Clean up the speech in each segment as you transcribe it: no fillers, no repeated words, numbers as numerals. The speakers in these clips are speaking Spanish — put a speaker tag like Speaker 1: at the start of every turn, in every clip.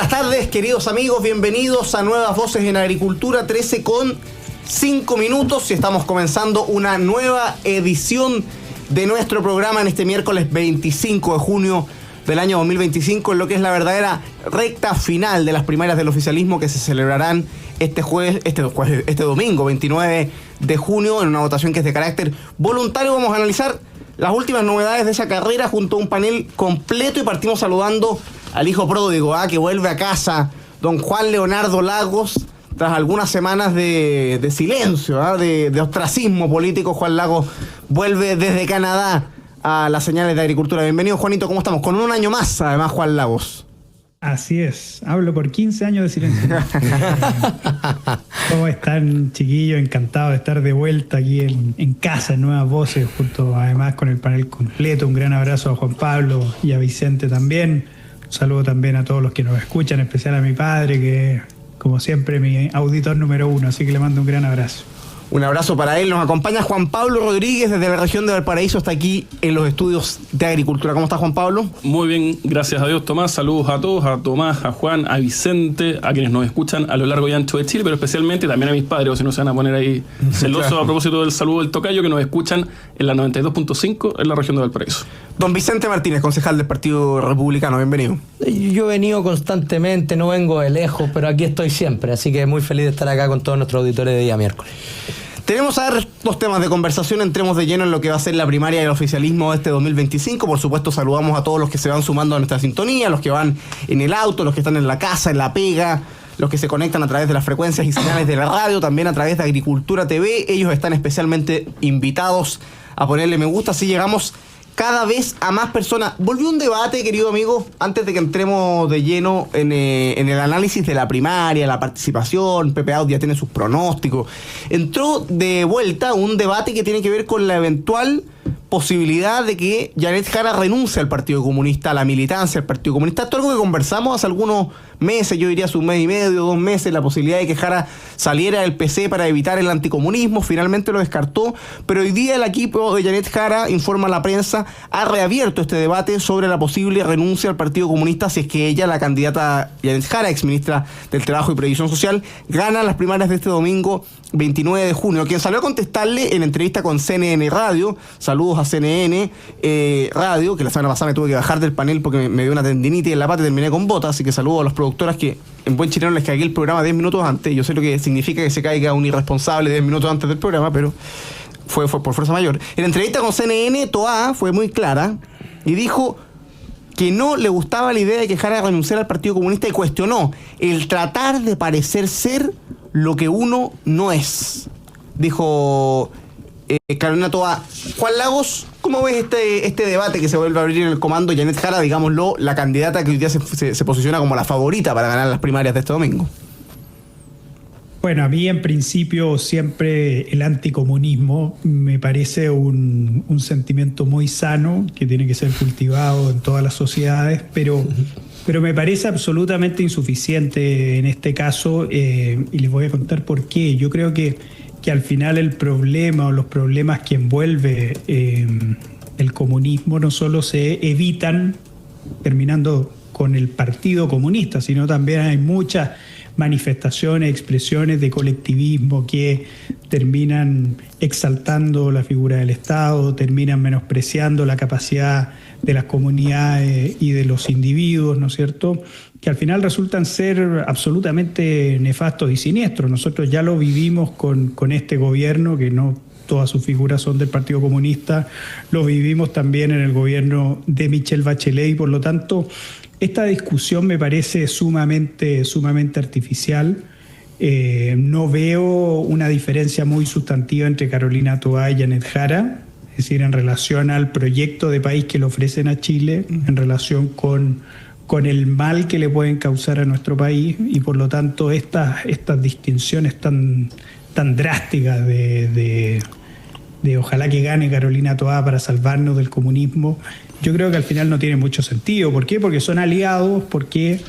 Speaker 1: buenas tardes, queridos amigos, bienvenidos a Nuevas Voces en Agricultura, 13:05 y estamos comenzando una nueva edición de nuestro programa en este miércoles 25 de junio del año 2025, en lo que es la verdadera recta final de las primarias del oficialismo que se celebrarán este domingo 29 de junio en una votación que es de carácter voluntario. Vamos a analizar las últimas novedades de esa carrera junto a un panel completo y partimos saludando al hijo pródigo, que vuelve a casa, don Juan Leonardo Lagos, tras algunas semanas de silencio, de ostracismo político. Juan Lagos vuelve desde Canadá a las señales de agricultura. Bienvenido, Juanito, ¿cómo estamos? Con un año más, además, Juan Lagos.
Speaker 2: Así es, hablo por 15 años de silencio. ¿Cómo están, chiquillos? Encantado de estar de vuelta aquí en casa, en Nuevas Voces, junto además con el panel completo. Un gran abrazo a Juan Pablo y a Vicente también. Un saludo también a todos los que nos escuchan, en especial a mi padre, que como siempre mi auditor número 1, así que le mando un gran abrazo.
Speaker 1: Un abrazo para él. Nos acompaña Juan Pablo Rodríguez desde la región de Valparaíso, está aquí en los estudios de agricultura. ¿Cómo está, Juan Pablo?
Speaker 3: Muy bien, gracias a Dios, Tomás. Saludos a todos, a Tomás, a Juan, a Vicente, a quienes nos escuchan a lo largo y ancho de Chile, pero especialmente también a mis padres, o si no se van a poner ahí celosos a propósito del saludo del tocayo, que nos escuchan en la 92.5 en la región de Valparaíso.
Speaker 1: Don Vicente Martínez, concejal del Partido Republicano, bienvenido.
Speaker 4: Yo he venido constantemente, no vengo de lejos, pero aquí estoy siempre, así que muy feliz de estar acá con todos nuestros auditores de día miércoles.
Speaker 1: Tenemos a ver dos temas de conversación, entremos de lleno en lo que va a ser la primaria del oficialismo de este 2025. Por supuesto, saludamos a todos los que se van sumando a nuestra sintonía, los que van en el auto, los que están en la casa, en la pega, los que se conectan a través de las frecuencias y señales de la radio, también a través de Agricultura TV. Ellos están especialmente invitados a ponerle me gusta, así llegamos cada vez a más personas. Volvió un debate, querido amigo, antes de que entremos de lleno en el análisis de la primaria, la participación. Pepe Out ya tiene sus pronósticos. Entró de vuelta un debate que tiene que ver con la eventual posibilidad de que Janet Jara renuncie al Partido Comunista, a la militancia del Partido Comunista. Esto es algo que conversamos hace algunos meses, yo diría hace un mes y medio, 2 meses, la posibilidad de que Jara saliera del PC para evitar el anticomunismo. Finalmente lo descartó, pero hoy día el equipo de Janet Jara, informa a la prensa, ha reabierto este debate sobre la posible renuncia al Partido Comunista si es que ella, la candidata Janet Jara, exministra del Trabajo y Previsión Social, gana las primarias de este domingo 29 de junio. Quien salió a contestarle en entrevista con CNN Radio, saludos a CNN Radio, que la semana pasada me tuve que bajar del panel porque me dio una tendinitis en la pata y terminé con botas, así que saludo a las productoras que en buen chileno les cagué el programa 10 minutos antes. Yo sé lo que significa que se caiga un irresponsable 10 minutos antes del programa, pero fue por fuerza mayor. En la entrevista con CNN, Toá fue muy clara y dijo que no le gustaba la idea de que Jara renunciara al Partido Comunista y cuestionó el tratar de parecer ser lo que uno no es. Dijo Carolina Toá. Juan Lagos, ¿cómo ves este debate que se vuelve a abrir en el comando? Janet Jara, digámoslo, la candidata que hoy día se posiciona como la favorita para ganar las primarias de este domingo.
Speaker 2: Bueno, a mí en principio siempre el anticomunismo me parece un sentimiento muy sano que tiene que ser cultivado en todas las sociedades, pero me parece absolutamente insuficiente en este caso, y les voy a contar por qué. Yo creo que al final el problema o los problemas que envuelve el comunismo no solo se evitan terminando con el Partido Comunista, sino también hay muchas manifestaciones, expresiones de colectivismo que terminan exaltando la figura del Estado, terminan menospreciando la capacidad de las comunidades y de los individuos, ¿no es cierto?, que al final resultan ser absolutamente nefastos y siniestros. Nosotros ya lo vivimos con este gobierno, que no todas sus figuras son del Partido Comunista, lo vivimos también en el gobierno de Michelle Bachelet, y por lo tanto esta discusión me parece sumamente artificial. No veo una diferencia muy sustantiva entre Carolina Toá y Janet Jara, es decir, en relación al proyecto de país que le ofrecen a Chile, en relación con el mal que le pueden causar a nuestro país, y por lo tanto estas distinciones tan drásticas de ojalá que gane Carolina Toá para salvarnos del comunismo, yo creo que al final no tiene mucho sentido. ¿Por qué? Porque son aliados, porque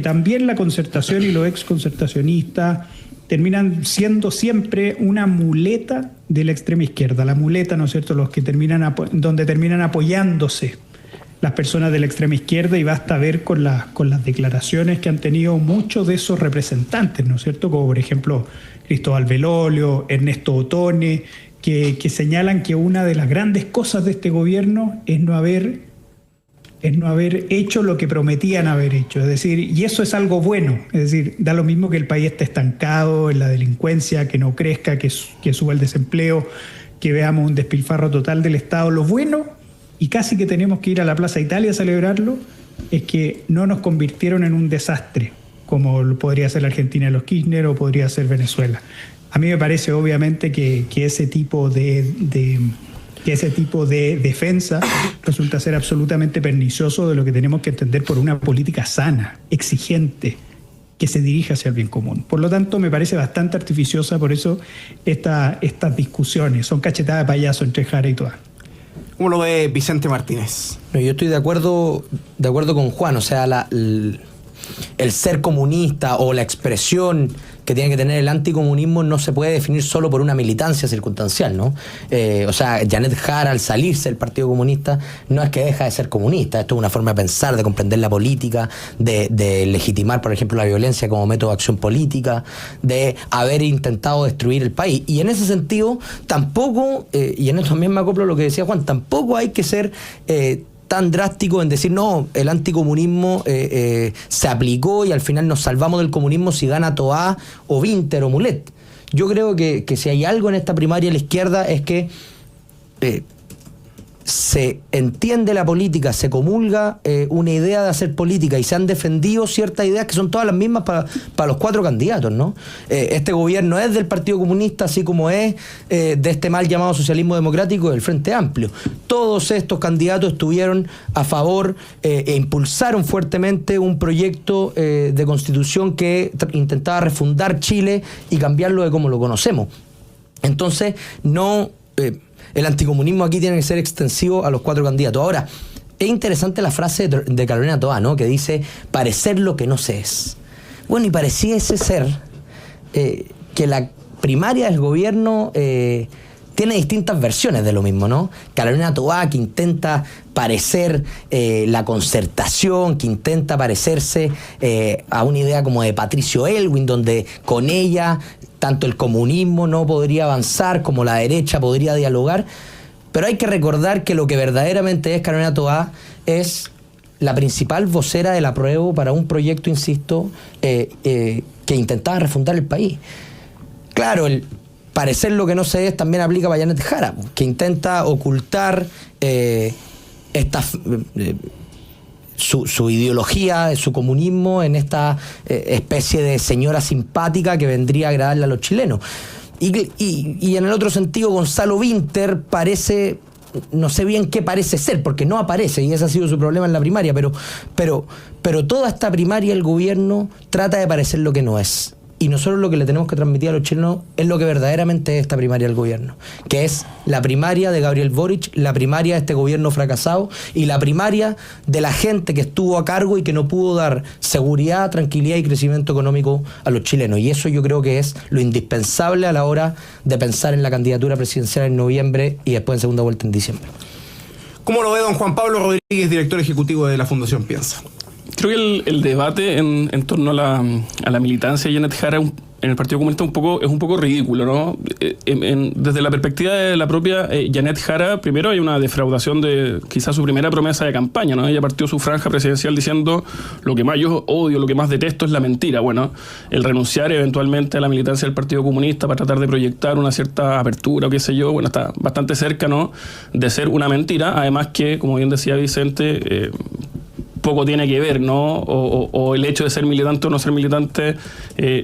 Speaker 2: también la concertación y los exconcertacionistas terminan siendo siempre una muleta de la extrema izquierda. La muleta, ¿no es cierto?, donde terminan apoyándose las personas de la extrema izquierda, y basta ver con las declaraciones que han tenido muchos de esos representantes, ¿no es cierto? Como por ejemplo Cristóbal Belolio, Ernesto Otone, que señalan que una de las grandes cosas de este gobierno es no haber hecho lo que prometían haber hecho. Es decir, y eso es algo bueno. Es decir, da lo mismo que el país esté estancado en la delincuencia, que no crezca, que suba el desempleo, que veamos un despilfarro total del Estado. Lo bueno, y casi que tenemos que ir a la Plaza Italia a celebrarlo, es que no nos convirtieron en un desastre, como podría ser la Argentina de los Kirchner o podría ser Venezuela. A mí me parece obviamente que ese tipo de defensa resulta ser absolutamente pernicioso de lo que tenemos que entender por una política sana, exigente, que se dirija hacia el bien común. Por lo tanto, me parece bastante artificiosa, por eso estas discusiones son cachetadas de payaso entre Jara y Toá.
Speaker 1: ¿Cómo lo ve Vicente Martínez?
Speaker 4: No, yo estoy de acuerdo con Juan, o sea, el ser comunista o la expresión que tiene que tener el anticomunismo no se puede definir solo por una militancia circunstancial, ¿no? O sea, Janet Jara, al salirse del Partido Comunista, no es que deja de ser comunista. Esto es una forma de pensar, de comprender la política, de legitimar, por ejemplo, la violencia como método de acción política, de haber intentado destruir el país. Y en ese sentido, tampoco, y en esto también me acoplo a lo que decía Juan, tampoco hay que ser tan drástico en decir, no, el anticomunismo se aplicó y al final nos salvamos del comunismo si gana Toá o Winter o Mulet. Yo creo que si hay algo en esta primaria de la izquierda es que se entiende la política, se comulga una idea de hacer política y se han defendido ciertas ideas que son todas las mismas para los cuatro candidatos, ¿no? Este gobierno es del Partido Comunista, así como es de este mal llamado socialismo democrático del Frente Amplio. Todos estos candidatos estuvieron a favor e impulsaron fuertemente un proyecto de constitución que intentaba refundar Chile y cambiarlo de como lo conocemos. Entonces, no... el anticomunismo aquí tiene que ser extensivo a los cuatro candidatos. Ahora, es interesante la frase de Carolina Toá, ¿no? Que dice, parecer lo que no se es. Bueno, y pareciese ser que la primaria del gobierno tiene distintas versiones de lo mismo, ¿no? Carolina Toá, que intenta parecer la concertación, que intenta parecerse a una idea como de Patricio Aylwin, donde con ella tanto el comunismo no podría avanzar como la derecha podría dialogar. Pero hay que recordar que lo que verdaderamente es Carolina Toá es la principal vocera del apruebo para un proyecto, insisto, que intentaba refundar el país. Claro, el parecer lo que no se es también aplica para Janet Jara, que intenta ocultar su ideología, su comunismo en esta especie de señora simpática que vendría a agradarle a los chilenos. Y en el otro sentido, Gonzalo Winter parece, no sé bien qué parece ser, porque no aparece, y ese ha sido su problema en la primaria, pero toda esta primaria el gobierno trata de parecer lo que no es. Y nosotros lo que le tenemos que transmitir a los chilenos es lo que verdaderamente es esta primaria del gobierno, que es la primaria de Gabriel Boric, la primaria de este gobierno fracasado y la primaria de la gente que estuvo a cargo y que no pudo dar seguridad, tranquilidad y crecimiento económico a los chilenos. Y eso yo creo que es lo indispensable a la hora de pensar en la candidatura presidencial en noviembre y después en segunda vuelta en diciembre.
Speaker 1: ¿Cómo lo ve don Juan Pablo Rodríguez, director ejecutivo de la Fundación Piensa?
Speaker 3: Creo que el debate en torno a la militancia de Janet Jara en el Partido Comunista es un poco ridículo, ¿no? Desde la perspectiva de la propia Janet Jara, primero hay una defraudación de quizás su primera promesa de campaña, ¿no? Ella partió su franja presidencial diciendo lo que más yo odio, lo que más detesto es la mentira. Bueno, el renunciar eventualmente a la militancia del Partido Comunista para tratar de proyectar una cierta apertura o qué sé yo, bueno, está bastante cerca, ¿no?, de ser una mentira. Además que, como bien decía Vicente, poco tiene que ver, ¿no? O el hecho de ser militante o no ser militante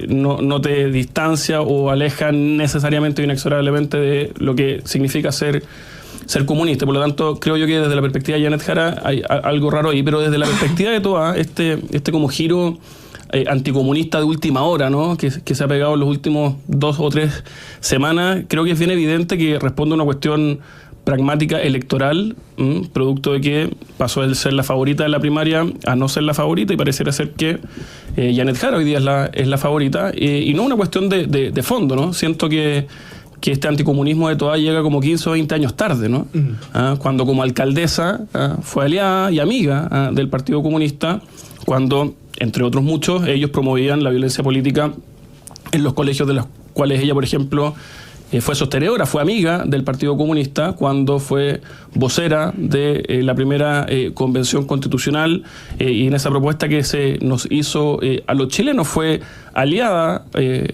Speaker 3: no te distancia o aleja necesariamente o inexorablemente de lo que significa ser comunista. Por lo tanto, creo yo que desde la perspectiva de Janet Jara hay algo raro ahí, pero desde la perspectiva de Toá, este como giro anticomunista de última hora, ¿no?, que se ha pegado en los últimos 2 o 3 semanas, creo que es bien evidente que responde a una cuestión pragmática electoral, producto de que pasó de ser la favorita de la primaria a no ser la favorita, y pareciera ser que Janet Jara hoy día es la favorita, y no una cuestión de fondo, ¿no? Siento que que este anticomunismo de Toá llega como 15 o 20 años tarde, ¿no? Cuando como alcaldesa fue aliada y amiga del Partido Comunista, cuando, entre otros muchos, ellos promovían la violencia política en los colegios de los cuales ella, por ejemplo, fue sostenedora, fue amiga del Partido Comunista cuando fue vocera de la primera convención constitucional, y en esa propuesta que se nos hizo a los chilenos fue aliada,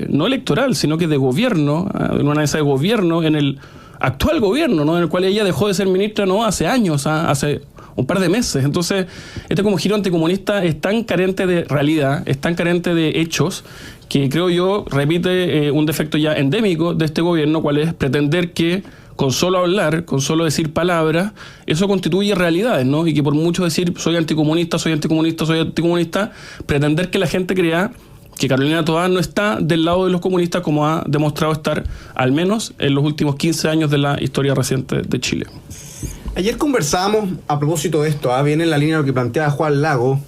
Speaker 3: no electoral, sino que de gobierno, en una mesa de gobierno, en el actual gobierno, ¿no? En el cual ella dejó de ser ministra no hace años, hace un par de meses. Entonces, este como giro anticomunista es tan carente de realidad, es tan carente de hechos, que creo yo repite un defecto ya endémico de este gobierno, cual es pretender que con solo hablar, con solo decir palabras, eso constituye realidades, ¿no? Y que por mucho decir soy anticomunista, pretender que la gente crea que Carolina Toá no está del lado de los comunistas como ha demostrado estar, al menos en los últimos 15 años de la historia reciente de Chile.
Speaker 1: Ayer conversábamos a propósito de esto, viene en la línea de lo que planteaba Juan Lagos,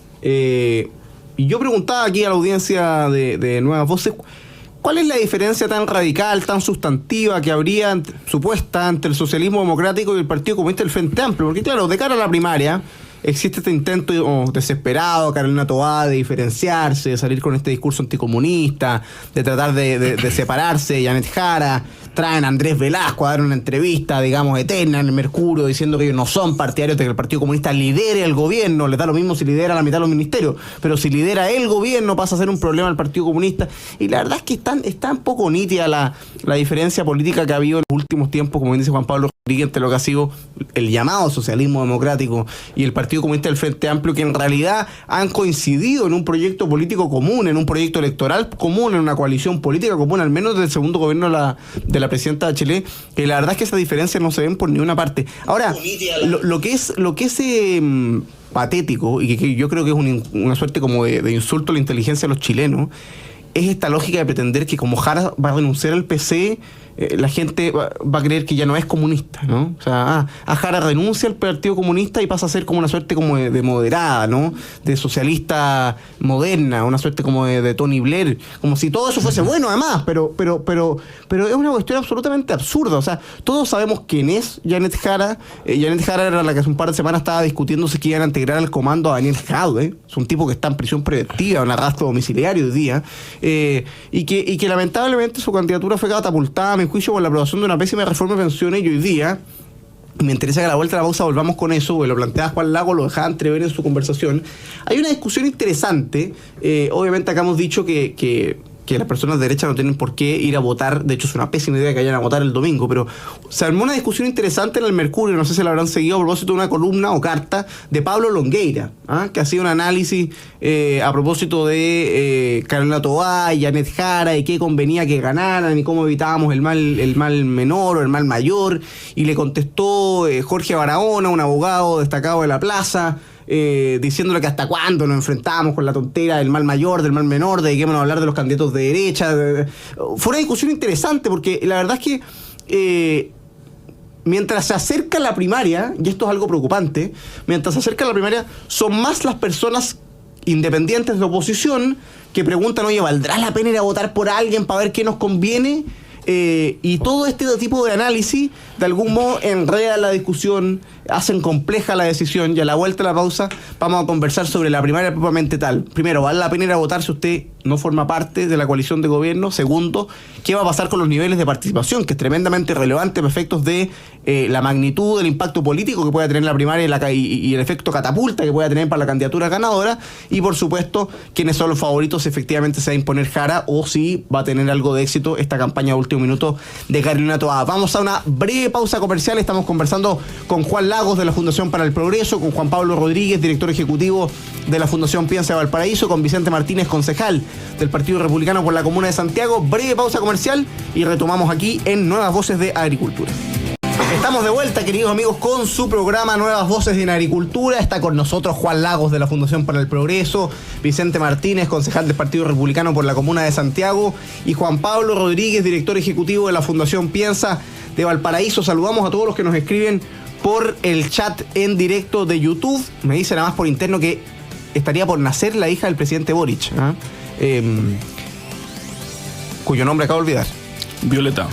Speaker 1: y yo preguntaba aquí a la audiencia de Nuevas Voces, ¿cuál es la diferencia tan radical, tan sustantiva que habría supuesta entre el socialismo democrático y el Partido Comunista del Frente Amplio? Porque claro, de cara a la primaria existe este intento desesperado, Carolina Toá, de diferenciarse, de salir con este discurso anticomunista, de tratar de separarse de Janet Jara. Traen a Andrés Velasco a dar una entrevista, digamos, eterna en el Mercurio, diciendo que ellos no son partidarios de que el Partido Comunista lidere el gobierno. Les da lo mismo si lidera la mitad de los ministerios, pero si lidera el gobierno pasa a ser un problema al Partido Comunista. Y la verdad es que está un poco nítida la diferencia política que ha habido en los últimos tiempos, como dice Juan Pablo Rodríguez, entre lo que ha sido el llamado socialismo democrático y el Partido Comunista del Frente Amplio, que en realidad han coincidido en un proyecto político común, en un proyecto electoral común, en una coalición política común, al menos del segundo gobierno de la presidenta de Chile, que la verdad es que esas diferencias no se ven por ninguna parte. Ahora, lo que es patético, y que yo creo que es una suerte como de insulto a la inteligencia de los chilenos, es esta lógica de pretender que como Jara va a renunciar al PC, la gente va a creer que ya no es comunista, ¿no? O sea, Jara renuncia al Partido Comunista y pasa a ser como una suerte como de moderada, ¿no? De socialista moderna, una suerte como de Tony Blair, como si todo eso fuese bueno además, pero es una cuestión absolutamente absurda. O sea, todos sabemos quién es Janet Jara. Janet Jara era la que hace un par de semanas estaba discutiéndose que iban a integrar al comando a Daniel Jadwe. Es un tipo que está en prisión preventiva, un arresto domiciliario hoy día, y que lamentablemente su candidatura fue catapultada, a mi juicio, por la aprobación de una pésima reforma de pensiones, y hoy día me interesa que a la vuelta de la pausa volvamos con eso, porque lo planteaba Juan Lagos, lo dejaba entrever en su conversación. Hay una discusión interesante, obviamente acá hemos dicho que las personas de derecha no tienen por qué ir a votar. De hecho, es una pésima idea que vayan a votar el domingo, pero se armó una discusión interesante en el Mercurio, no sé si la habrán seguido, a propósito de una columna o carta de Pablo Longueira, que ha sido un análisis a propósito de Carolina Toá y Janet Jara, y qué convenía que ganaran y cómo evitábamos el mal menor o el mal mayor, y le contestó Jorge Barahona, un abogado destacado de la plaza, diciéndole que hasta cuándo nos enfrentamos con la tontera del mal mayor, del mal menor, dediquémonos a hablar de los candidatos de derecha. Fue una discusión interesante, porque la verdad es que mientras se acerca la primaria, y esto es algo preocupante, mientras se acerca la primaria, son más las personas independientes de oposición que preguntan, oye, ¿valdrá la pena ir a votar por alguien para ver qué nos conviene? Y todo este tipo de análisis de algún modo enreda la discusión, hacen compleja la decisión, y a la vuelta de la pausa vamos a conversar sobre la primaria propiamente tal. Primero, ¿vale la pena ir a votar si usted no forma parte de la coalición de gobierno? Segundo, ¿qué va a pasar con los niveles de participación? Que es tremendamente relevante para efectos de la magnitud del impacto político que pueda tener la primaria y el efecto catapulta que pueda tener para la candidatura ganadora. Y por supuesto, quiénes son los favoritos si efectivamente se va a imponer Jara, o si va a tener algo de éxito esta campaña de último minuto de Carolina Toá. Vamos a una breve pausa comercial. Estamos conversando con Juan Lagos de la Fundación para el Progreso, con Juan Pablo Rodríguez, director ejecutivo de la Fundación Piensa de Valparaíso, con Vicente Martínez, concejal del Partido Republicano por la Comuna de Santiago. Breve pausa comercial y retomamos aquí en Nuevas Voces de Agricultura. Estamos de vuelta, queridos amigos, con su programa Nuevas Voces en Agricultura. Está con nosotros Juan Lagos de la Fundación para el Progreso, Vicente Martínez, concejal del Partido Republicano por la Comuna de Santiago, y Juan Pablo Rodríguez, director ejecutivo de la Fundación Piensa de Valparaíso. Saludamos a todos los que nos escriben por el chat en directo de YouTube. Me dice nada más por interno que estaría por nacer la hija del presidente Boric, cuyo nombre acabo de olvidar.
Speaker 3: Violeta.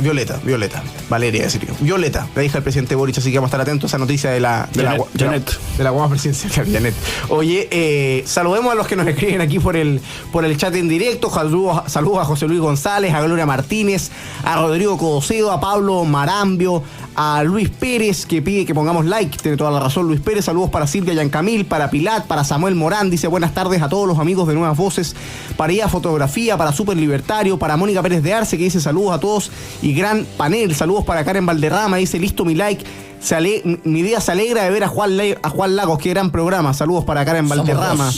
Speaker 1: Valeria, decir yo. Violeta, la hija del presidente Boric, así que vamos a estar atentos a esa noticia de la guagua presidencial, Janet. Oye, saludemos a los que nos escriben aquí por el chat en directo. Saludos a José Luis González, a Gloria Martínez, a Rodrigo Codocedo, a Pablo Marambio, a Luis Pérez, que pide que pongamos like. Tiene toda la razón Luis Pérez. Saludos para Silvia Yancamil, para Pilat, para Samuel Morán. Dice buenas tardes a todos los amigos de Nuevas Voces, para IA Fotografía, para Super Libertario, para Mónica Pérez de Arce, que dice saludos a todos y gran panel. Saludos para Karen Valderrama, dice listo mi like. Mi día se alegra de ver a Juan Lagos, qué gran programa. Saludos para Karen Valderrama.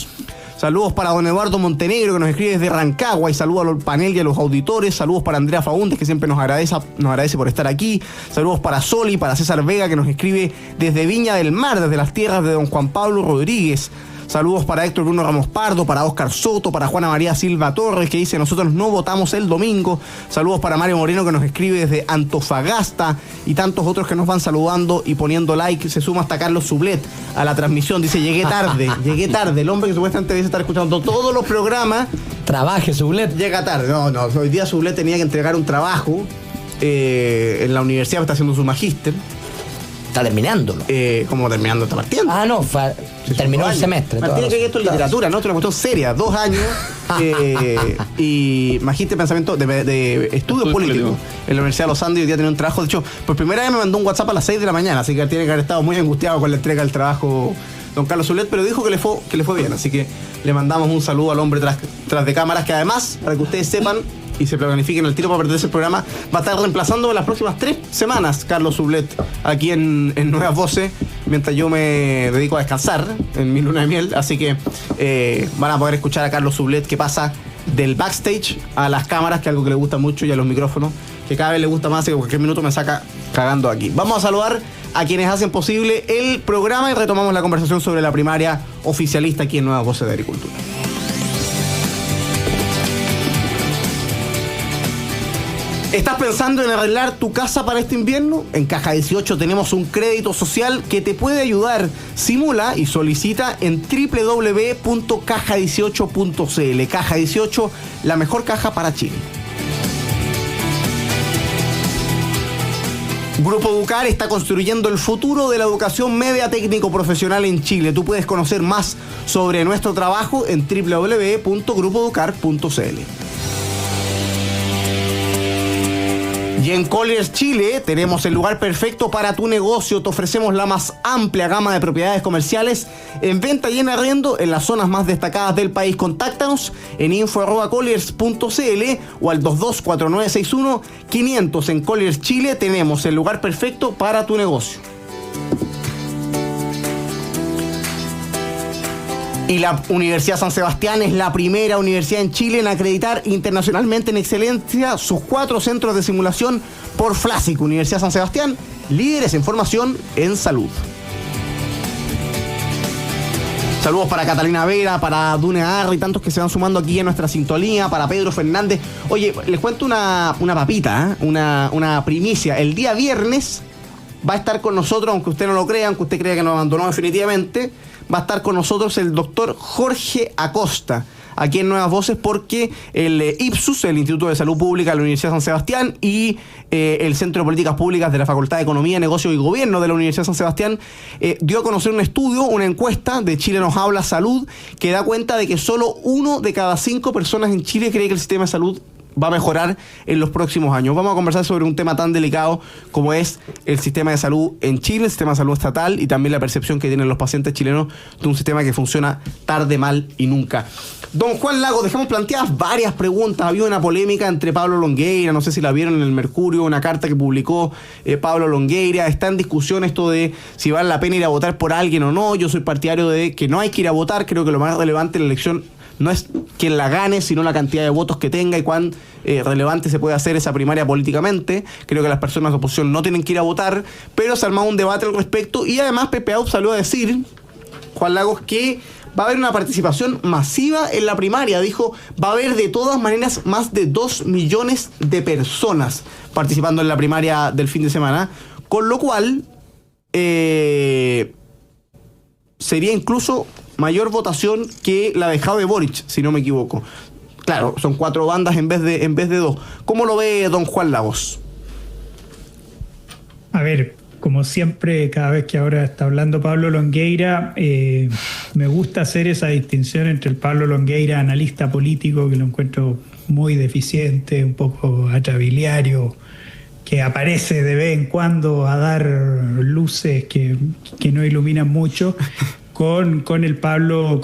Speaker 1: Saludos para don Eduardo Montenegro, que nos escribe desde Rancagua, y saludos al panel y a los auditores. Saludos para Andrea Faúndez, que siempre nos agradece por estar aquí. Saludos para Soli, para César Vega, que nos escribe desde Viña del Mar, desde las tierras de don Juan Pablo Rodríguez. Saludos para Héctor Bruno Ramos Pardo, para Óscar Soto, para Juana María Silva Torres, que dice nosotros no votamos el domingo. Saludos para Mario Moreno, que nos escribe desde Antofagasta, y tantos otros que nos van saludando y poniendo like. Se suma hasta Carlos Sublet a la transmisión, dice llegué tarde, el hombre que supuestamente debe estar escuchando todos los programas.
Speaker 4: Trabaje Sublet.
Speaker 1: Llega tarde, no, hoy día Sublet tenía que entregar un trabajo en la universidad, está haciendo su magíster.
Speaker 4: Está terminándolo.
Speaker 1: ¿Cómo terminando? Está partiendo.
Speaker 4: Ah, no, terminó el semestre.
Speaker 1: Tiene que esto es literatura, ¿no? Esto es una cuestión seria. 2 años y magíster pensamiento de estudios políticos en la Universidad de los Andes. Y hoy día tenía un trabajo. De hecho, por primera vez me mandó un WhatsApp a las 6 de la mañana, así que tiene que haber estado muy angustiado con la entrega del trabajo don Carlos Zulet, pero dijo que le fue bien. Así que le mandamos un saludo al hombre tras de cámaras, que además, para que ustedes sepan y se planifiquen el tiro para perderse el programa, va a estar reemplazando en las próximas 3 semanas Carlos Sublet aquí en Nuevas Voces, mientras yo me dedico a descansar en mi luna de miel. Así que van a poder escuchar a Carlos Sublet, que pasa del backstage a las cámaras, que es algo que le gusta mucho, y a los micrófonos, que cada vez le gusta más, y que cualquier minuto me saca cagando aquí. Vamos a saludar a quienes hacen posible el programa y retomamos la conversación sobre la primaria oficialista aquí en Nuevas Voces de Agricultura. ¿Estás pensando en arreglar tu casa para este invierno? En Caja 18 tenemos un crédito social que te puede ayudar. Simula y solicita en www.caja18.cl. Caja 18, la mejor caja para Chile. Grupo Educar está construyendo el futuro de la educación media técnico profesional en Chile. Tú puedes conocer más sobre nuestro trabajo en www.grupoeducar.cl. Y en Colliers Chile tenemos el lugar perfecto para tu negocio. Te ofrecemos la más amplia gama de propiedades comerciales en venta y en arriendo en las zonas más destacadas del país. Contáctanos en info@colliers.cl o al 224961-500. En Colliers Chile tenemos el lugar perfecto para tu negocio. Y la Universidad San Sebastián es la primera universidad en Chile en acreditar internacionalmente en excelencia sus 4 centros de simulación por FLASIC. Universidad San Sebastián, líderes en formación en salud. Saludos para Catalina Vera, para Dune Arri, tantos que se van sumando aquí en nuestra sintonía, para Pedro Fernández. Oye, les cuento una papita, una primicia. El día viernes va a estar con nosotros, aunque usted no lo crea, aunque usted crea que nos abandonó definitivamente, va a estar con nosotros el doctor Jorge Acosta, aquí en Nuevas Voces, porque el IPSUS, el Instituto de Salud Pública de la Universidad San Sebastián, y el Centro de Políticas Públicas de la Facultad de Economía, Negocios y Gobierno de la Universidad San Sebastián, dio a conocer un estudio, una encuesta de Chile Nos Habla Salud, que da cuenta de que solo 1 de cada 5 personas en Chile cree que el sistema de salud va a mejorar en los próximos años. Vamos a conversar sobre un tema tan delicado como es el sistema de salud en Chile, el sistema de salud estatal, y también la percepción que tienen los pacientes chilenos de un sistema que funciona tarde, mal y nunca. Don Juan Lagos, dejamos planteadas varias preguntas. Había una polémica entre Pablo Longueira, no sé si la vieron en el Mercurio, una carta que publicó Pablo Longueira. Está en discusión esto de si vale la pena ir a votar por alguien o no. Yo soy partidario de que no hay que ir a votar. Creo que lo más relevante en la elección no es quién la gane, sino la cantidad de votos que tenga y cuán relevante se puede hacer esa primaria políticamente. Creo que las personas de oposición no tienen que ir a votar, pero se ha armado un debate al respecto, y además Pepe Out salió a decir, Juan Lagos, que va a haber una participación masiva en la primaria. Dijo, va a haber de todas maneras más de 2 millones de personas participando en la primaria del fin de semana, con lo cual sería incluso mayor votación que la de Jaime Boric, si no me equivoco. claro, son 4 bandas en vez de 2. ¿Cómo lo ve don Juan Lagos?
Speaker 2: A ver, como siempre, cada vez que ahora está hablando Pablo Longueira, me gusta hacer esa distinción entre el Pablo Longueira, analista político, que lo encuentro muy deficiente, un poco atrabiliario, que aparece de vez en cuando a dar luces que no iluminan mucho, con el Pablo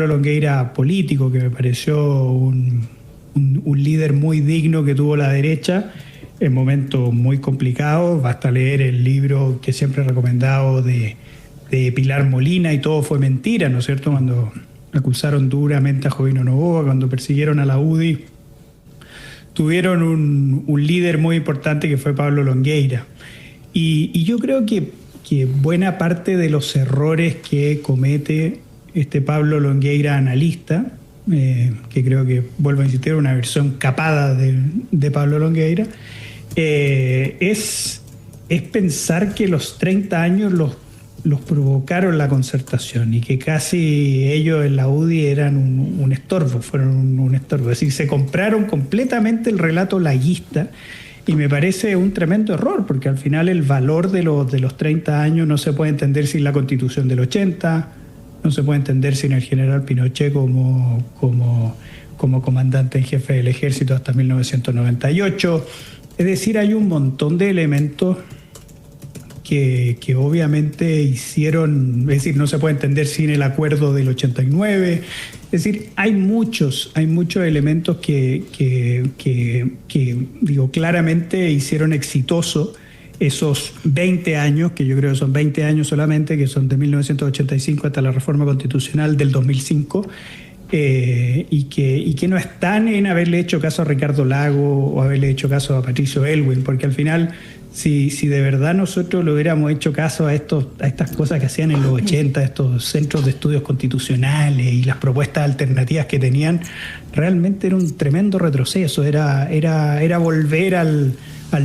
Speaker 2: Longueira político, que me pareció un líder muy digno que tuvo la derecha en momentos muy complicados. Basta leer el libro que siempre he recomendado de Pilar Molina, y todo fue mentira, ¿no es cierto? Cuando acusaron duramente a Jovino Novoa, cuando persiguieron a la UDI, tuvieron un líder muy importante que fue Pablo Longueira. Y yo creo que buena parte de los errores que comete este Pablo Longueira analista, que creo que, vuelvo a insistir, una versión capada de Pablo Longueira, es pensar que los 30 años los provocaron la Concertación y que casi ellos en la UDI eran un estorbo, fueron un estorbo. Es decir, se compraron completamente el relato laguista, y me parece un tremendo error, porque al final el valor de los 30 años no se puede entender sin la Constitución del 80, no se puede entender sin el general Pinochet como comandante en jefe del ejército hasta 1998. Es decir, hay un montón de elementos que obviamente hicieron, es decir, no se puede entender sin el acuerdo del 89. Es decir, hay muchos elementos que digo, claramente hicieron exitoso esos 20 años, que yo creo que son 20 años solamente, que son de 1985 hasta la reforma constitucional del 2005, y que no están en haberle hecho caso a Ricardo Lago o haberle hecho caso a Patricio Aylwin, porque al final, si de verdad nosotros le hubiéramos hecho caso a estas cosas que hacían en los 80, estos centros de estudios constitucionales y las propuestas alternativas que tenían, realmente era un tremendo retroceso, era volver al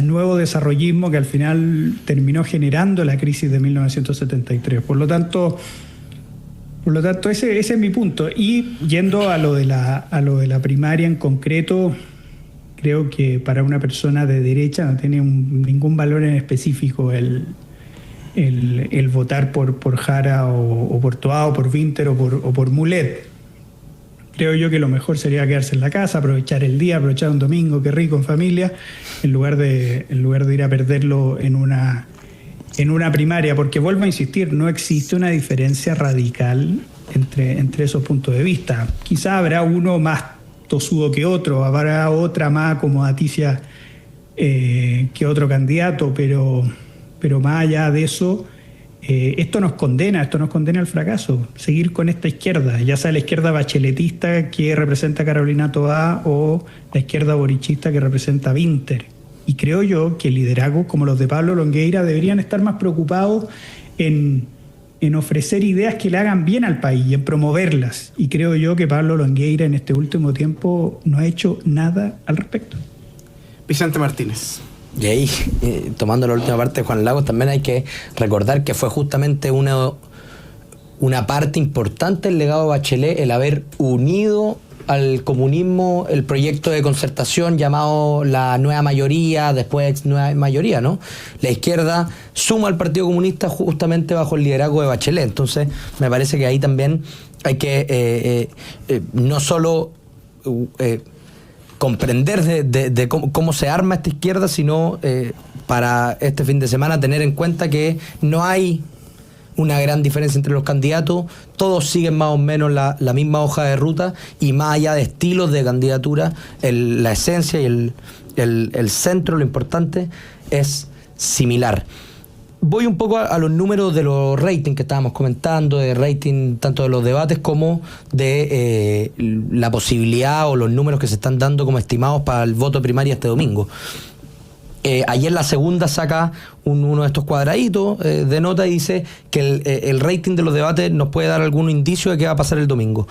Speaker 2: nuevo desarrollismo que al final terminó generando la crisis de 1973. Por lo tanto, ese es mi punto. Y yendo a lo de la primaria en concreto, creo que para una persona de derecha no tiene ningún valor en específico el votar por Jara o por Toá o por Winter o por Mulet. Creo yo que lo mejor sería quedarse en la casa, aprovechar el día, aprovechar un domingo, qué rico, en familia, en lugar de ir a perderlo en una primaria, porque vuelvo a insistir, no existe una diferencia radical entre esos puntos de vista. Quizá habrá uno más tosudo que otro, habrá otra más acomodaticia que otro candidato, pero más allá de eso, esto nos condena al fracaso, seguir con esta izquierda, ya sea la izquierda bacheletista que representa a Carolina Toá o la izquierda borichista que representa a Winter. Y creo yo que liderazgos como los de Pablo Longueira deberían estar más preocupados en ofrecer ideas que le hagan bien al país y en promoverlas. Y creo yo que Pablo Longueira en este último tiempo no ha hecho nada al respecto.
Speaker 1: Vicente Martínez.
Speaker 4: Y ahí, tomando la última parte de Juan Lagos, también hay que recordar que fue justamente una parte importante del legado de Bachelet el haber unido al comunismo el proyecto de concertación llamado la nueva mayoría, después nueva mayoría, ¿no? La izquierda suma al Partido Comunista justamente bajo el liderazgo de Bachelet. Entonces me parece que ahí también hay que no solo comprender de cómo se arma esta izquierda, sino para este fin de semana tener en cuenta que no hay una gran diferencia entre los candidatos, todos siguen más o menos la misma hoja de ruta, y más allá de estilos de candidatura, la esencia y el centro, lo importante, es similar. Voy un poco a los números de los ratings que estábamos comentando, de rating tanto de los debates como de la posibilidad o los números que se están dando como estimados para el voto primaria este domingo. Ayer La Segunda saca uno de estos cuadraditos de nota y dice que el rating de los debates nos puede dar algún indicio de qué va a pasar el domingo.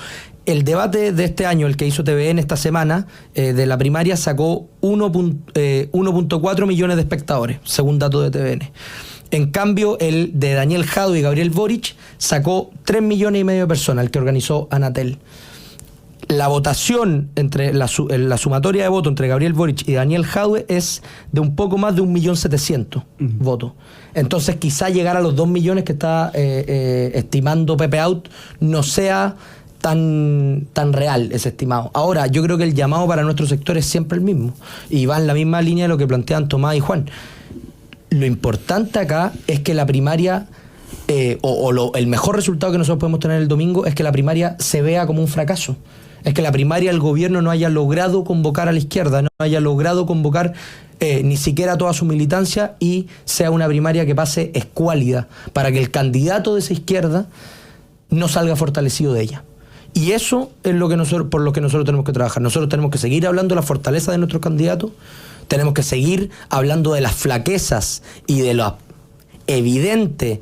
Speaker 4: El debate de este año, el que hizo TVN esta semana, de la primaria, sacó 1.4 millones de espectadores, según datos de TVN. En cambio, el de Daniel Jadwe y Gabriel Boric sacó 3,5 millones de personas, el que organizó Anatel. la votación entre la sumatoria de votos entre Gabriel Boric y Daniel Jadwe es de un poco más de 1.700.000 votos. Entonces quizá llegar a los 2 millones que está estimando Pepe Out no sea tan real ese estimado. Ahora, yo creo que el llamado para nuestro sector es siempre el mismo y va en la misma línea de lo que plantean Tomás y Juan. Lo importante acá es que la primaria el mejor resultado que nosotros podemos tener el domingo es que la primaria se vea como un fracaso. Es que la primaria el gobierno no haya logrado convocar a la izquierda, no haya logrado convocar ni siquiera toda su militancia y sea una primaria que pase escuálida para que el candidato de esa izquierda no salga fortalecido de ella. Y eso es por lo que nosotros tenemos que trabajar. Nosotros tenemos que seguir hablando de la fortaleza de nuestros candidatos, tenemos que seguir hablando de las flaquezas y de los evidente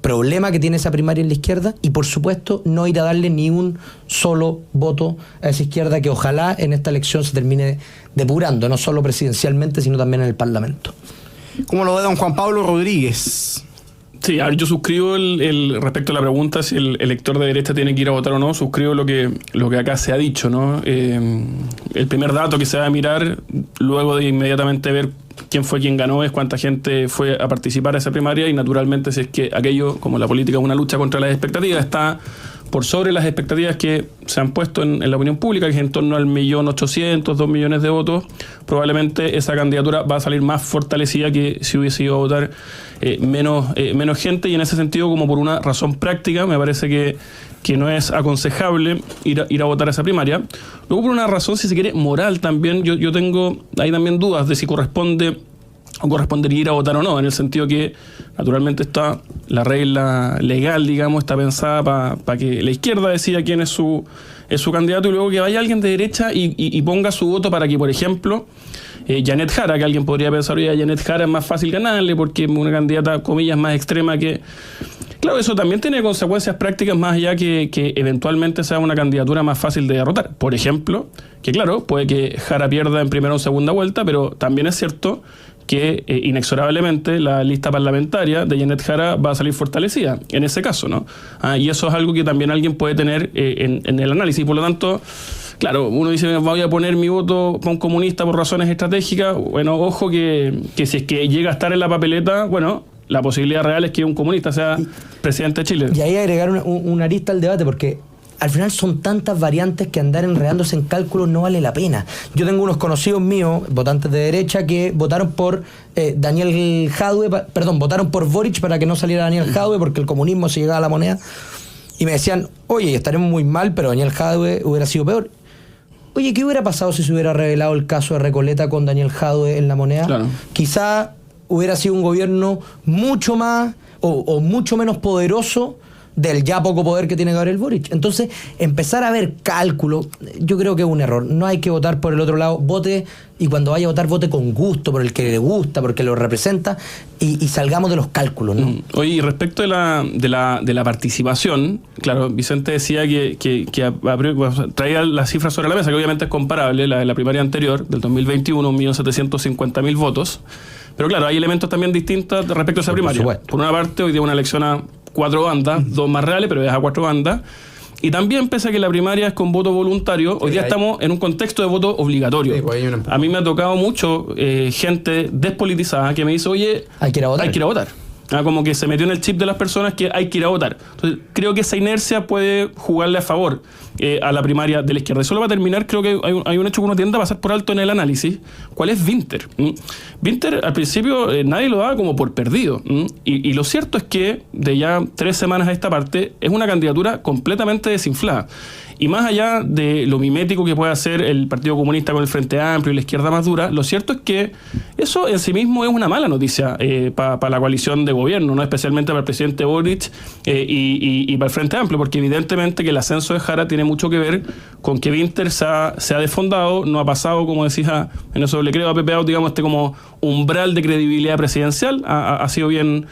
Speaker 4: problema que tiene esa primaria en la izquierda y por supuesto no ir a darle ni un solo voto a esa izquierda que ojalá en esta elección se termine depurando, no solo presidencialmente sino también en el Parlamento.
Speaker 1: ¿Cómo lo ve don Juan Pablo Rodríguez?
Speaker 3: Sí, a ver, yo suscribo respecto a la pregunta si el elector de derecha tiene que ir a votar o no, suscribo lo que acá se ha dicho, ¿no? El primer dato que se va a mirar luego de inmediatamente ver quién fue quien ganó es cuánta gente fue a participar a esa primaria y naturalmente si es que aquello, como la política es una lucha contra las expectativas, está por sobre las expectativas que se han puesto en la opinión pública, que es en torno al 1.800.000, 2 millones de votos, probablemente esa candidatura va a salir más fortalecida que si hubiese ido a votar menos gente y en ese sentido, como por una razón práctica, me parece que no es aconsejable ir a votar a esa primaria. Luego por una razón, si se quiere, moral también, yo tengo ahí también dudas de si correspondería ir a votar o no, en el sentido que naturalmente está la regla legal, digamos, está pensada para que la izquierda decida quién es su candidato y luego que vaya alguien de derecha y ponga su voto para que, por ejemplo, Janet Jara, que alguien podría pensar, oye, a Janet Jara es más fácil ganarle porque es una candidata, comillas, más extrema que... Claro, eso también tiene consecuencias prácticas más allá que eventualmente sea una candidatura más fácil de derrotar. Por ejemplo, que claro, puede que Jara pierda en primera o segunda vuelta, pero también es cierto que inexorablemente la lista parlamentaria de Janet Jara va a salir fortalecida, en ese caso, ¿no? Y eso es algo que también alguien puede tener en el análisis. Por lo tanto, claro, uno dice, voy a poner mi voto para un comunista por razones estratégicas. Bueno, ojo que si es que llega a estar en la papeleta, bueno, la posibilidad real es que un comunista sea presidente de Chile.
Speaker 4: Y ahí agregar una arista al debate, porque al final son tantas variantes que andar enredándose en cálculos no vale la pena. Yo tengo unos conocidos míos, votantes de derecha, que votaron por Daniel Jadwe, votaron por Boric para que no saliera Daniel Jadwe porque el comunismo se llegaba a la moneda. Y me decían, oye, estaremos muy mal, pero Daniel Jadwe hubiera sido peor. Oye, ¿qué hubiera pasado si se hubiera revelado el caso de Recoleta con Daniel Jadwe en la moneda?
Speaker 3: Claro.
Speaker 4: Quizá hubiera sido un gobierno mucho más o mucho menos poderoso del ya poco poder que tiene Gabriel Boric. Entonces, empezar a ver cálculo, yo creo que es un error. No hay que votar por el otro lado. Vote, y cuando vaya a votar, vote con gusto, por el que le gusta, porque lo representa, y salgamos de los cálculos, ¿no?
Speaker 3: Oye, y respecto de la participación, claro, Vicente decía que traía las cifras sobre la mesa, que obviamente es comparable, la de la primaria anterior, del 2021, 1.750.000 votos. Pero claro, hay elementos también distintos respecto a esa primaria. Por una parte, hoy día una elección a 4 bandas, 2 más reales, pero es a 4 bandas. Y también, pese a que la primaria es con voto voluntario, hoy día estamos en un contexto de voto obligatorio. A mí me ha tocado mucho gente despolitizada que me dice, oye, hay que ir a votar. Como que se metió en el chip de las personas que hay que ir a votar. Entonces, creo que esa inercia puede jugarle a favor a la primaria de la izquierda. Y solo para terminar, creo que hay un hecho que uno tiende a pasar por alto en el análisis. ¿Cuál es Winter? Winter, al principio, nadie lo daba como por perdido. Y lo cierto es que, de ya 3 semanas a esta parte, es una candidatura completamente desinflada. Y más allá de lo mimético que puede hacer el Partido Comunista con el Frente Amplio y la izquierda más dura, lo cierto es que eso en sí mismo es una mala noticia para la coalición de gobierno, ¿no? Especialmente para el presidente Boric y para el Frente Amplio, porque evidentemente que el ascenso de Jara tiene mucho que ver con que Winter se ha desfondado, no ha pasado, como decía, en eso le creo a Pepe Out, digamos, como umbral de credibilidad presidencial, ha sido bien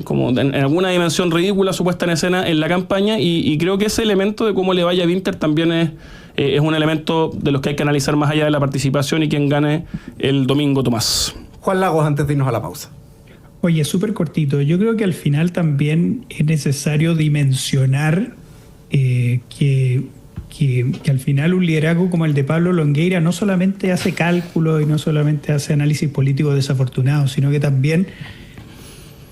Speaker 3: como en alguna dimensión ridícula su puesta en escena en la campaña y creo que ese elemento de cómo le vaya a Winter también es un elemento de los que hay que analizar más allá de la participación y quién gane el domingo, Tomás.
Speaker 1: Juan Lagos, antes de irnos a la pausa.
Speaker 2: Oye, súper cortito. Yo creo que al final también es necesario dimensionar que que al final un liderazgo como el de Pablo Longueira no solamente hace cálculos y no solamente hace análisis político desafortunado, sino que también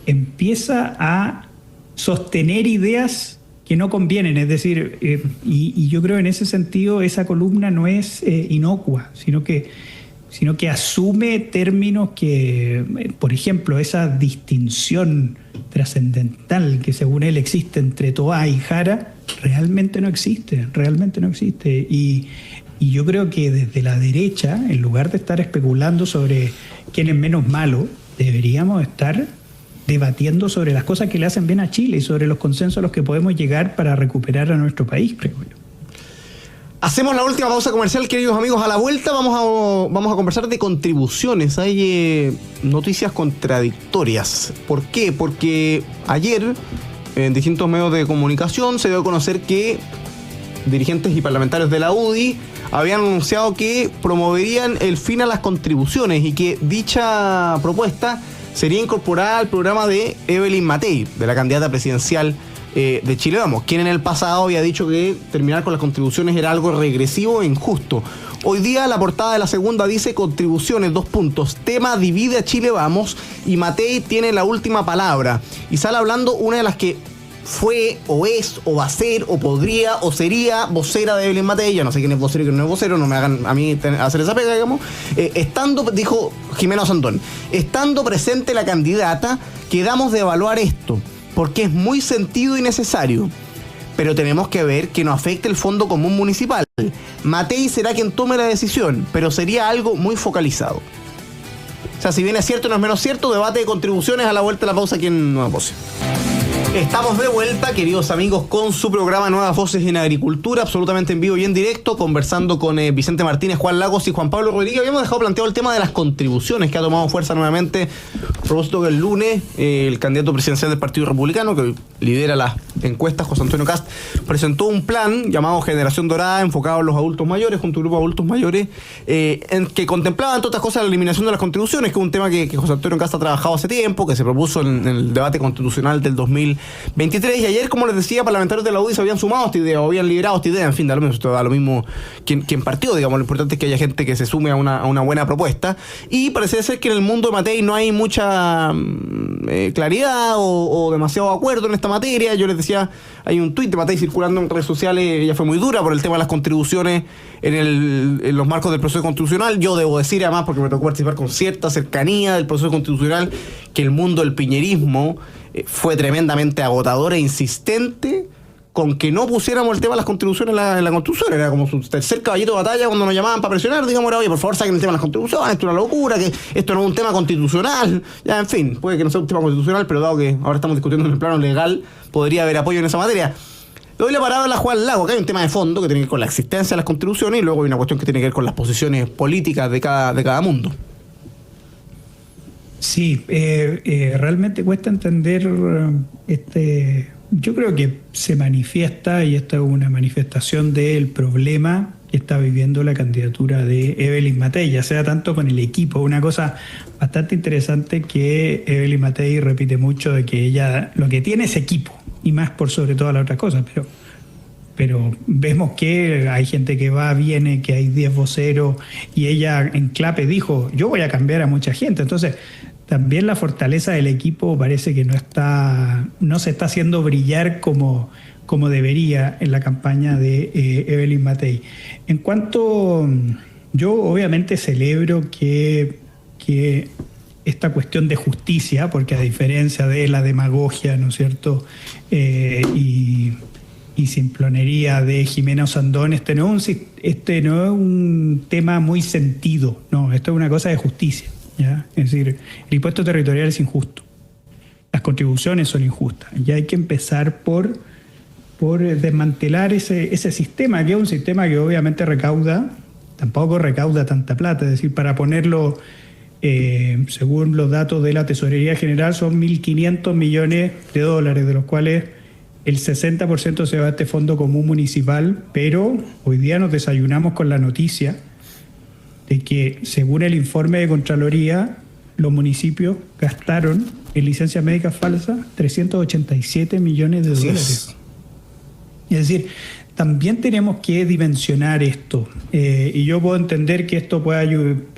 Speaker 2: empieza a sostener ideas que no convienen. Es decir, y yo creo en ese sentido esa columna no es inocua, sino que asume términos que, por ejemplo, esa distinción trascendental que según él existe entre Toá y Jara, realmente no existe. Y yo creo que desde la derecha, en lugar de estar especulando sobre quién es menos malo, deberíamos estar debatiendo sobre las cosas que le hacen bien a Chile y sobre los consensos a los que podemos llegar para recuperar a nuestro país, creo yo.
Speaker 1: Hacemos la última pausa comercial, queridos amigos. A la vuelta vamos a conversar de contribuciones. Hay noticias contradictorias. ¿Por qué? Porque ayer en distintos medios de comunicación se dio a conocer que dirigentes y parlamentarios de la UDI habían anunciado que promoverían el fin a las contribuciones y que dicha propuesta sería incorporada al programa de Evelyn Matei, de la candidata presidencial de Chile Vamos, quien en el pasado había dicho que terminar con las contribuciones era algo regresivo e injusto. Hoy día la portada de La Segunda dice contribuciones, tema divide a Chile Vamos y Matei tiene la última palabra. Y sale hablando una de las que fue, o es, o va a ser, o podría, o sería vocera de Evelyn Matei. Ya no sé quién es vocero y quién no es vocero, no me hagan a mí hacer esa pega, digamos. Dijo Jimena Sandón, estando presente la candidata, quedamos de evaluar esto, porque es muy sentido y necesario. Pero tenemos que ver que no afecte el Fondo Común Municipal. Matei será quien tome la decisión, pero sería algo muy focalizado. O sea, si bien es cierto, no es menos cierto, debate de contribuciones a la vuelta de la pausa aquí en Nueva Voces. Estamos de vuelta, queridos amigos, con su programa Nuevas Voces en Agricultura, absolutamente en vivo y en directo, conversando con Vicente Martínez, Juan Lagos y Juan Pablo Rodríguez. Habíamos dejado planteado el tema de las contribuciones, que ha tomado fuerza nuevamente, a propósito que el lunes el candidato presidencial del Partido Republicano, que lidera las encuestas, José Antonio Kast, presentó un plan llamado Generación Dorada, enfocado en los adultos mayores, junto a un grupo de adultos mayores, en que contemplaba, entre otras cosas, la eliminación de las contribuciones, que es un tema que José Antonio Kast ha trabajado hace tiempo, que se propuso en el debate constitucional del 2023, y ayer, como les decía, parlamentarios de la UDI se habían sumado a esta idea, o habían liderado esta idea. En fin, da lo mismo quien partió, digamos. Lo importante es que haya gente que se sume a una buena propuesta, y parece ser que en el mundo de Matei no hay mucha claridad o demasiado acuerdo en esta materia. Yo les decía, hay un tuit de Matei circulando en redes sociales, ella fue muy dura por el tema de las contribuciones en los marcos del proceso constitucional. Yo debo decir, además, porque me tocó participar con cierta cercanía del proceso constitucional, que el mundo del piñerismo fue tremendamente agotador e insistente con que no pusiéramos el tema de las contribuciones en la Constitución. Era como su tercer caballito de batalla cuando nos llamaban para presionar, digamos, era, oye, por favor, saquen el tema de las contribuciones, esto es una locura, que esto no es un tema constitucional. Ya, en fin, puede que no sea un tema constitucional, pero dado que ahora estamos discutiendo en el plano legal, podría haber apoyo en esa materia. Le doy la palabra a Juan Lago, que hay un tema de fondo que tiene que ver con la existencia de las contribuciones, y luego hay una cuestión que tiene que ver con las posiciones políticas de cada mundo.
Speaker 2: Sí, realmente cuesta entender yo creo que se manifiesta, y esta es una manifestación del problema que está viviendo la candidatura de Evelyn Matei, ya sea tanto con el equipo. Una cosa bastante interesante que Evelyn Matei repite mucho, de que ella lo que tiene es equipo, y más por sobre todas las otras cosas, pero vemos que hay gente que va, viene, que hay 10 voceros, y ella en clave dijo, yo voy a cambiar a mucha gente. Entonces, también la fortaleza del equipo parece que no se está haciendo brillar como debería en la campaña de Evelyn Matei. En cuanto, yo obviamente celebro que esta cuestión de justicia, porque a diferencia de la demagogia, ¿no es cierto?, y simplonería de Jimena Sandón, este no es un tema muy sentido, no, esto es una cosa de justicia, ¿ya? Es decir, el impuesto territorial es injusto, las contribuciones son injustas, ya hay que empezar por desmantelar ese sistema, que es un sistema que obviamente tampoco recauda tanta plata. Es decir, para ponerlo, según los datos de la Tesorería General, son 1.500 millones de dólares, de los cuales el 60% se va a este Fondo Común Municipal, pero hoy día nos desayunamos con la noticia de que, según el informe de Contraloría, los municipios gastaron en licencias médicas falsas 387 millones de dólares. Es decir, también tenemos que dimensionar esto. Y yo puedo entender que esto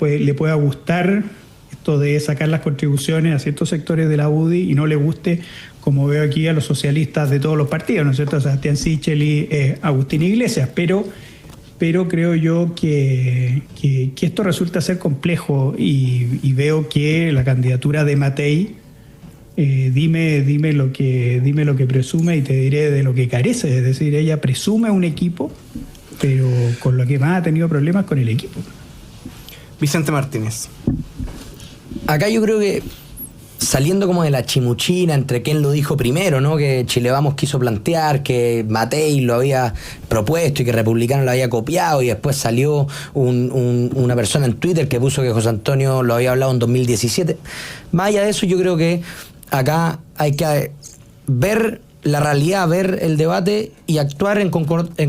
Speaker 2: le pueda gustar, esto de sacar las contribuciones a ciertos sectores de la UDI y no le guste, como veo aquí, a los socialistas de todos los partidos, ¿no es cierto? Sebastián Sichel y Agustín Iglesias, pero creo yo que esto resulta ser complejo y veo que la candidatura de Matei, dime lo que presume y te diré de lo que carece. Es decir, ella presume un equipo, pero con lo que más ha tenido problemas con el equipo.
Speaker 1: Vicente Martínez.
Speaker 4: Acá yo creo que, saliendo como de la chimuchina entre quién lo dijo primero, ¿no? Que Chile Vamos quiso plantear, que Matei lo había propuesto y que Republicano lo había copiado, y después salió una persona en Twitter que puso que José Antonio lo había hablado en 2017. Más allá de eso, yo creo que acá hay que ver la realidad, ver el debate y actuar en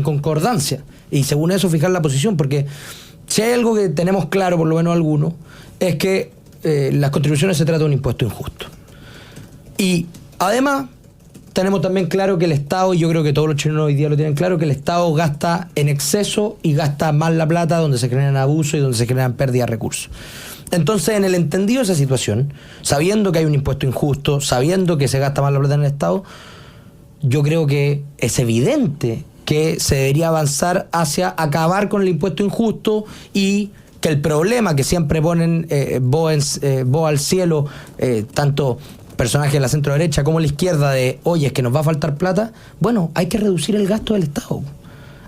Speaker 4: concordancia, y según eso fijar la posición, porque si hay algo que tenemos claro, por lo menos algunos, es que las contribuciones se trata de un impuesto injusto. Y además tenemos también claro que el Estado, y yo creo que todos los chilenos hoy día lo tienen claro, que el Estado gasta en exceso y gasta mal la plata, donde se generan abusos y donde se generan pérdidas de recursos. Entonces, en el entendido de esa situación, sabiendo que hay un impuesto injusto, sabiendo que se gasta mal la plata en el Estado, yo creo que es evidente que se debería avanzar hacia acabar con el impuesto injusto, y que el problema que siempre ponen voz al cielo, tanto personajes de la centro derecha como la izquierda, de oye, es que nos va a faltar plata. Bueno, hay que reducir el gasto del Estado.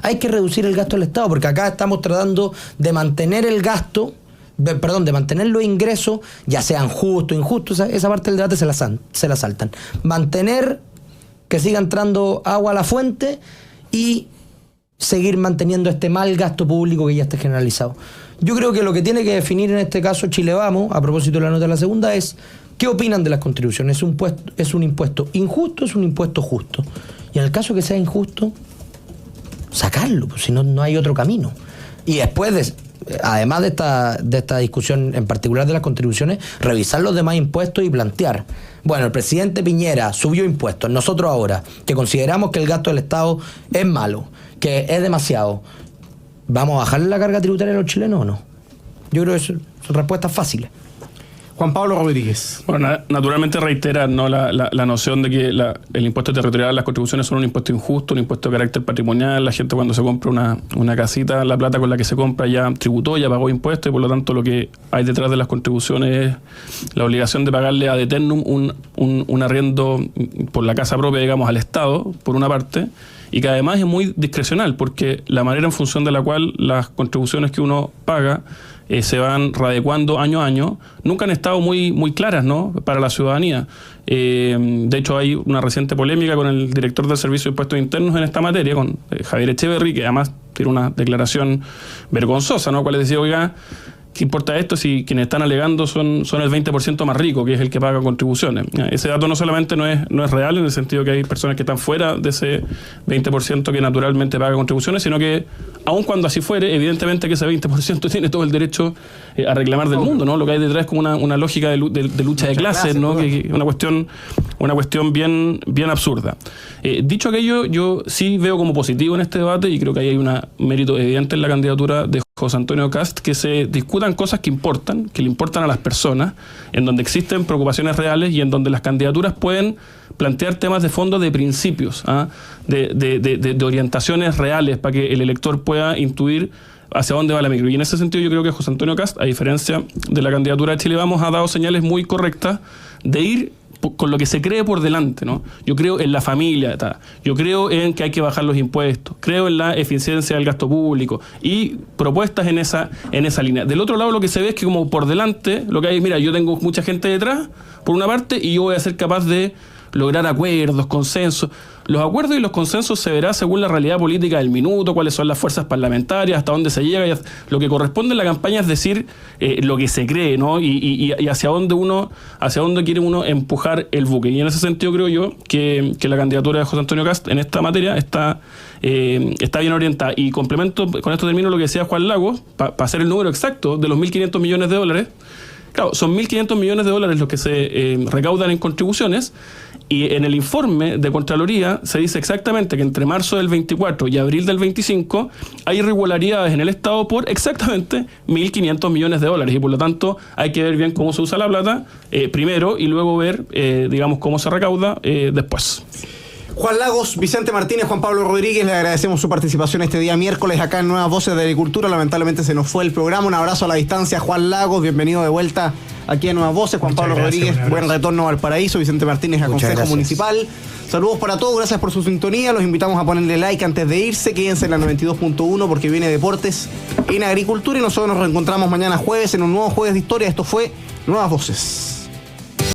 Speaker 4: Hay que reducir el gasto del Estado, porque acá estamos tratando de mantener el gasto, de mantener los ingresos, ya sean justos o injustos, esa parte del debate se la saltan. Mantener que siga entrando agua a la fuente y seguir manteniendo este mal gasto público que ya está generalizado. Yo creo que lo que tiene que definir en este caso Chile Vamos, a propósito de la nota de la segunda, es ¿qué opinan de las contribuciones? ¿Es un impuesto injusto o es un impuesto justo? Y en el caso que sea injusto, sacarlo, pues si no hay otro camino. Y después, además de esta discusión en particular de las contribuciones, revisar los demás impuestos y plantear, bueno, el presidente Piñera subió impuestos, nosotros ahora, que consideramos que el gasto del Estado es malo, que es demasiado, ¿vamos a bajarle la carga tributaria a los chilenos o no? Yo creo que son respuestas fáciles.
Speaker 1: Juan Pablo Rodríguez.
Speaker 3: Bueno, naturalmente reiterar, ¿no?, la noción de que el impuesto territorial, las contribuciones son un impuesto injusto, un impuesto de carácter patrimonial. La gente, cuando se compra una casita, la plata con la que se compra ya tributó, ya pagó impuestos, y por lo tanto lo que hay detrás de las contribuciones es la obligación de pagarle ad eternum un arriendo por la casa propia, digamos, al Estado, por una parte, y que además es muy discrecional, porque la manera en función de la cual las contribuciones que uno paga se van readecuando año a año, nunca han estado muy claras, ¿no?, para la ciudadanía. De hecho, hay una reciente polémica con el director del Servicio de Impuestos Internos en esta materia, con Javier Echeverry, que además tiene una declaración vergonzosa, ¿no?, cual decía, oiga, ¿qué importa esto si quienes están alegando son el 20% más rico, que es el que paga contribuciones? Ese dato no solamente no es real, en el sentido que hay personas que están fuera de ese 20% que naturalmente paga contribuciones, sino que, aun cuando así fuere, evidentemente que ese 20% tiene todo el derecho a reclamar del mundo, ¿no? Lo que hay detrás es como una lógica de lucha de clases, ¿no?, que es una cuestión bien absurda. Dicho aquello, yo sí veo como positivo en este debate, y creo que ahí hay un mérito evidente en la candidatura de José Antonio Kast, que se discutan cosas que le importan a las personas, en donde existen preocupaciones reales y en donde las candidaturas pueden plantear temas de fondo, de principios, de orientaciones reales, para que el elector pueda intuir hacia dónde va la micro. Y en ese sentido yo creo que José Antonio Kast, a diferencia de la candidatura de Chile Vamos, ha dado señales muy correctas de ir con lo que se cree por delante, ¿no? Yo creo en la familia, yo creo en que hay que bajar los impuestos, creo en la eficiencia del gasto público, y propuestas en esa línea. Del otro lado, lo que se ve es que como por delante lo que hay, mira, yo tengo mucha gente detrás, por una parte, y yo voy a ser capaz de lograr acuerdos, consensos. Los acuerdos y los consensos se verá según la realidad política del minuto, cuáles son las fuerzas parlamentarias, hasta dónde se llega. Y lo que corresponde en la campaña es decir lo que se cree, ¿no?, y hacia dónde quiere uno empujar el buque. Y en ese sentido creo yo que la candidatura de José Antonio Kast en esta materia está bien orientada. Y complemento, con esto termino lo que decía Juan Lagos, para hacer el número exacto de los 1.500 millones de dólares. Claro, son 1.500 millones de dólares los que se recaudan en contribuciones, Y en el informe de Contraloría se dice exactamente que entre marzo del 24 y abril del 25 hay irregularidades en el Estado por exactamente 1.500 millones de dólares. Y por lo tanto hay que ver bien cómo se usa la plata primero y luego ver, digamos, cómo se recauda después.
Speaker 1: Juan Lagos, Vicente Martínez, Juan Pablo Rodríguez, le agradecemos su participación este día miércoles acá en Nuevas Voces de Agricultura. Lamentablemente se nos fue el programa. Un abrazo a la distancia, Juan Lagos, bienvenido de vuelta aquí en Nuevas Voces. Juan
Speaker 2: Muchas
Speaker 1: Pablo
Speaker 2: gracias,
Speaker 1: Rodríguez, buen retorno a Valparaíso. Vicente Martínez a
Speaker 4: Muchas
Speaker 1: Consejo
Speaker 4: gracias.
Speaker 1: Municipal. Saludos para todos, gracias por su sintonía. Los invitamos a ponerle like antes de irse. Quédense en la 92.1 porque viene Deportes en Agricultura y nosotros nos reencontramos mañana jueves en un nuevo Jueves de Historia. Esto fue Nuevas Voces.